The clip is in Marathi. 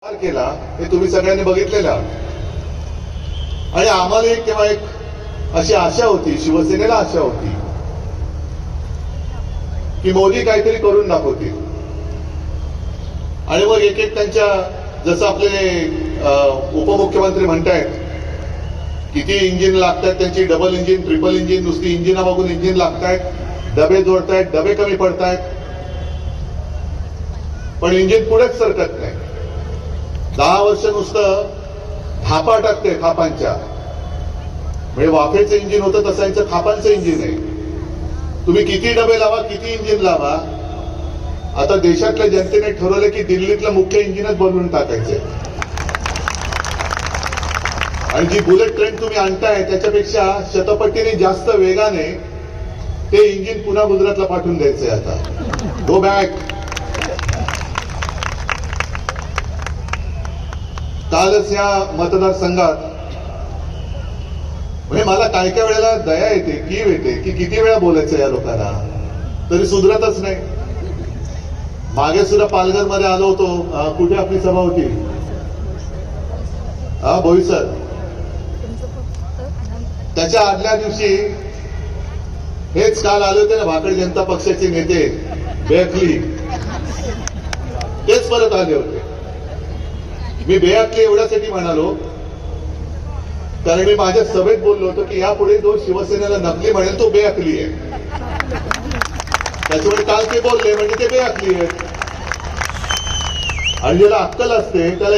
केला हे तुम्ही सगळ्यांनी बघितलेलं आहात. आणि आम्हाला केव्हा एक अशी आशा होती, शिवसेनेला आशा होती की मोदी काहीतरी करून दाखवतील. आणि मग एक एक त्यांच्या, जसं आपले उपमुख्यमंत्री म्हणतायत किती इंजिन लागतात त्यांची, डबल इंजिन, ट्रिपल इंजिन, नुसती इंजिना बघून इंजिन लागतायत, डबे जोडतायत, डबे कमी पडतायत, पण इंजिन पुढेच सरकत नाही. 10 वर्ष नुसतं थापा टाकते, थापांच्या, म्हणजे वाफेचं इंजिन होतं तसं यांचं थापांचं इंजिन आहे. तुम्ही किती डबे लावा, किती इंजिन लावा, आता देशातल्या जनतेने ठरवलं की दिल्लीतलं मुख्य इंजिनच बनवून टाकायचंय. आणि जी बुलेट ट्रेन तुम्ही आणताय त्याच्यापेक्षा शतपटीने जास्त वेगाने ते इंजिन पुन्हा गुजरातला पाठवून द्यायचंय. आता गो बॅक. कालच या मतदारसंघात म्हणजे मला काय काय वेळेला दया येते, कीव येते की किती वेळा बोलायचं या लोकांना तरी सुधरतच नाही. मागे सुद्धा पालघरमध्ये आलो होतो, कुठे आपली सभा होती, बोईसर. त्याच्या आदल्या दिवशी हेच काल आले होते ना भारतीय जनता पक्षाचे नेते बेअकली, तेच परत आले होते. मी बेअकली एवढ्यासाठी म्हणालो कारण मी माझ्या सभेत बोललो होतो की यापुढे जो शिवसेनेला नकली म्हणेल तो बेअकली आहे. त्याच्यामुळे काल ते बोलले म्हणजे ते बेअकली आहे. आणि ज्याला अक्कल असते त्याला